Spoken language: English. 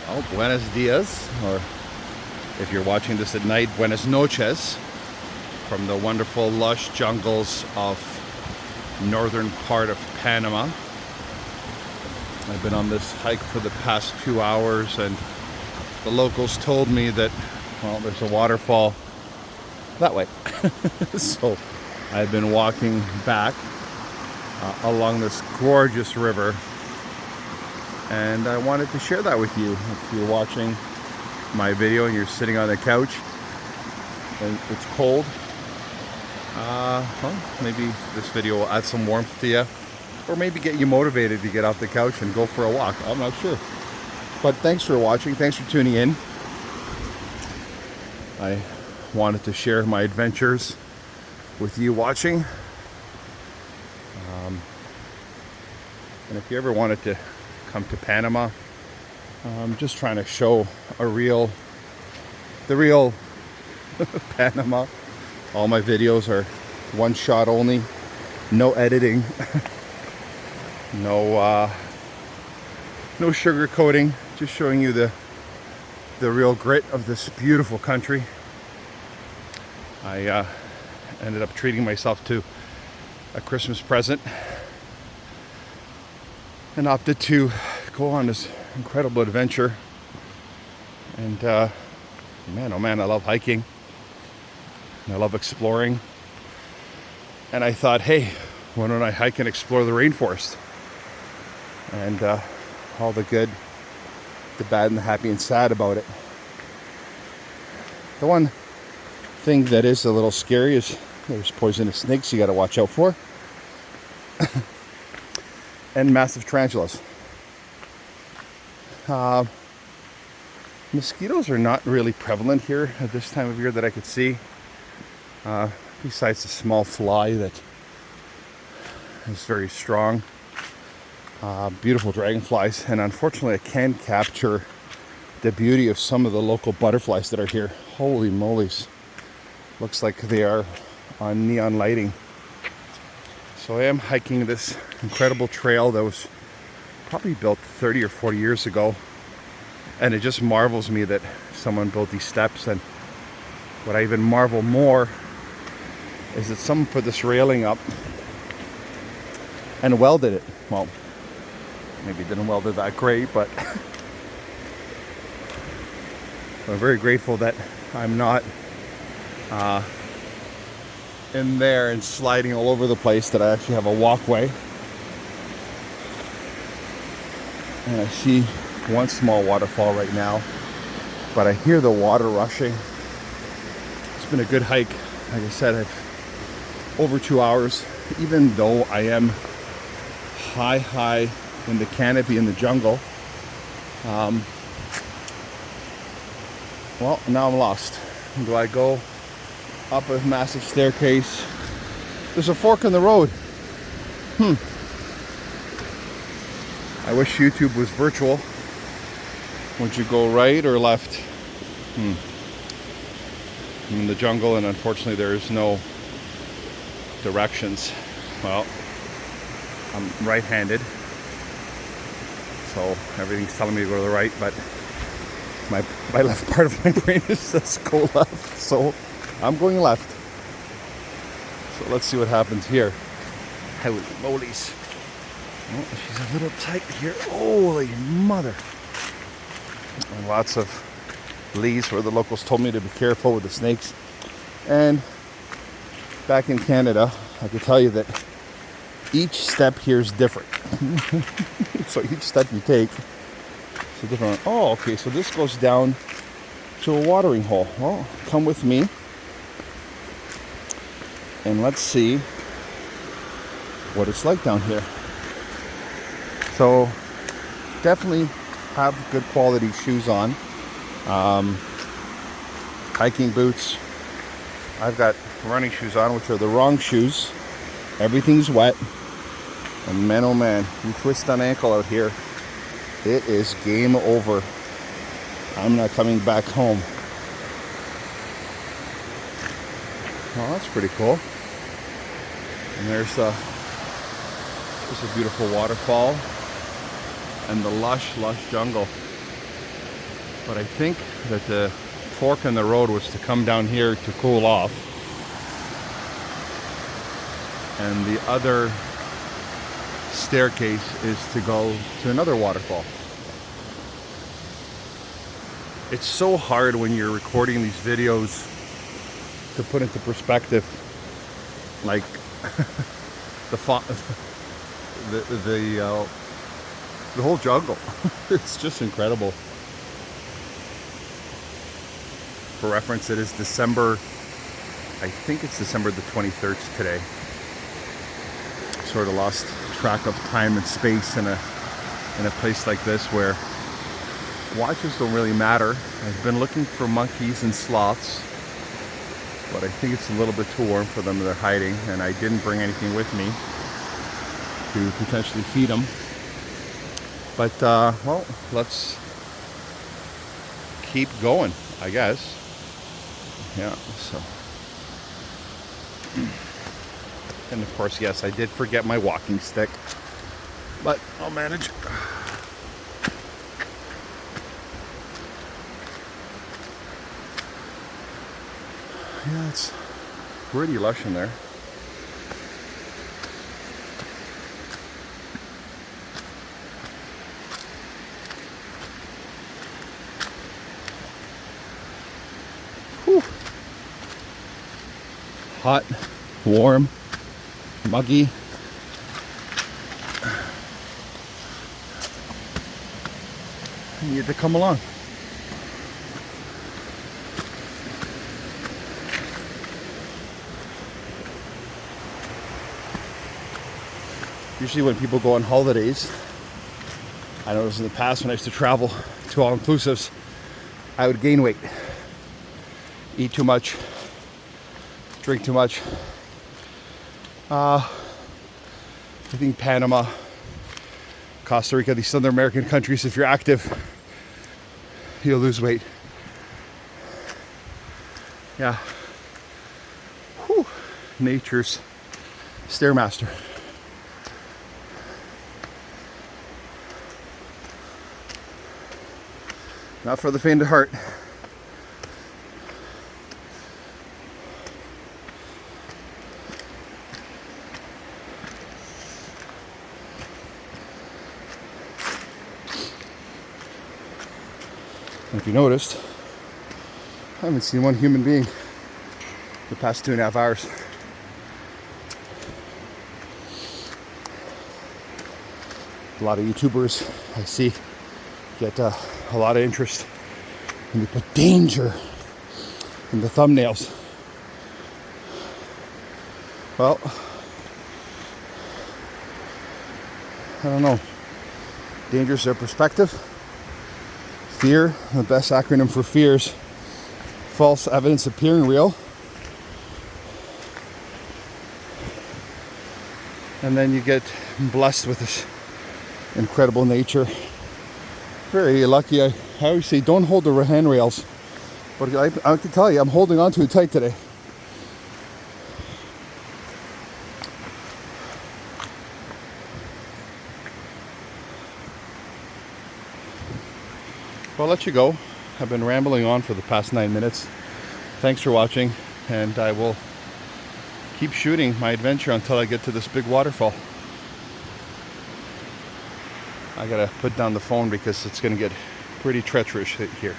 Oh, buenos dias, or if you're watching this at night, buenas noches, from the wonderful lush jungles of northern part of Panama. I've been on this hike for the past 2 hours, and the locals told me that, well, there's a waterfall that way. So I've been walking back along this gorgeous river, and I wanted to share that with you. If you're watching my video and you're sitting on the couch and it's cold, well, maybe this video will add some warmth to you, or maybe get you motivated to get off the couch and go for a walk. I'm not sure. But thanks for watching. Thanks for tuning in. I wanted to share my adventures with you watching. And if you ever wanted to come to Panama, I'm just trying to show the real Panama. All my videos are one shot only, no editing, no sugar coating, just showing you the real grit of this beautiful country. I ended up treating myself to a Christmas present and opted to go on this incredible adventure. And man, oh man, I love hiking and I love exploring. And I thought, hey, why don't I hike and explore the rainforest? And all the good, the bad, and the happy and sad about it. The one thing that is a little scary is there's poisonous snakes you got to watch out for. And massive tarantulas. Mosquitoes are not really prevalent here at this time of year that I could see. Besides the small fly that is very strong. Beautiful dragonflies, and unfortunately I can capture the beauty of some of the local butterflies that are here. Holy moly's. Looks like they are on neon lighting. So I am hiking this incredible trail that was probably built 30 or 40 years ago. And it just marvels me that someone built these steps. And what I even marvel more is that someone put this railing up and welded it. Well, maybe didn't weld it that great, but I'm very grateful that I'm not in there and sliding all over the place, that I actually have a walkway. And I see one small waterfall right now, but I hear the water rushing. It's been a good hike. Like I said, I've over 2 hours, even though I am high in the canopy in the jungle. Well, now I'm lost. Do I go up a massive staircase? There's a fork in the road. I wish YouTube was virtual. Would you go right or left? I'm in the jungle, and unfortunately there is no directions. Well, I'm right-handed, so everything's telling me to go to the right, but my left part of my brain says go left, so I'm going left. So let's see what happens here. Holy moly's. Oh, she's a little tight here. Holy mother. And lots of leaves where the locals told me to be careful with the snakes. And back in Canada, I can tell you that each step here is different. So each step you take is a different one. Oh, okay, so this goes down to a watering hole. Well, come with me and let's see what it's like down here. So definitely have good quality shoes on. Hiking boots. I've got running shoes on, which are the wrong shoes. Everything's wet. And man, oh man, you twist an ankle out here, it is game over. I'm not coming back home. Well, that's pretty cool. And there's a beautiful waterfall and the lush jungle. But I think that the fork in the road was to come down here to cool off. And the other staircase is to go to another waterfall. It's so hard when you're recording these videos to put into perspective, like the whole jungle. It's just incredible. For reference, it is December, I think it's December the 23rd today. Sort of lost track of time and space in a place like this where watches don't really matter. I've been looking for monkeys and sloths, but I think it's a little bit too warm for them. They're hiding, and I didn't bring anything with me to potentially feed them. But well, let's keep going, I guess. Yeah, so. And of course, yes, I did forget my walking stick, but I'll manage. Yeah, it's pretty lush in there. Whew. Hot, warm, muggy. You need to come along. Usually when people go on holidays, I noticed in the past when I used to travel to all-inclusives, I would gain weight, eat too much, drink too much. I think Panama, Costa Rica, these Southern American countries, if you're active, you'll lose weight. Yeah. Whew. Nature's Stairmaster. Not for the faint of heart. And if you noticed, I haven't seen one human being the past 2.5 hours. A lot of YouTubers I see get a lot of interest, and they put danger in the thumbnails. Well, I don't know. Danger's their perspective. Fear, the best acronym for fear is false evidence appearing real. And then you get blessed with this incredible nature. Very lucky. I always say don't hold the handrails, but I can tell you I'm holding on to it tight today. Well, I'll let you go. I've been rambling on for the past 9 minutes. Thanks for watching, and I will keep shooting my adventure until I get to this big waterfall. I gotta put down the phone because it's gonna get pretty treacherous here.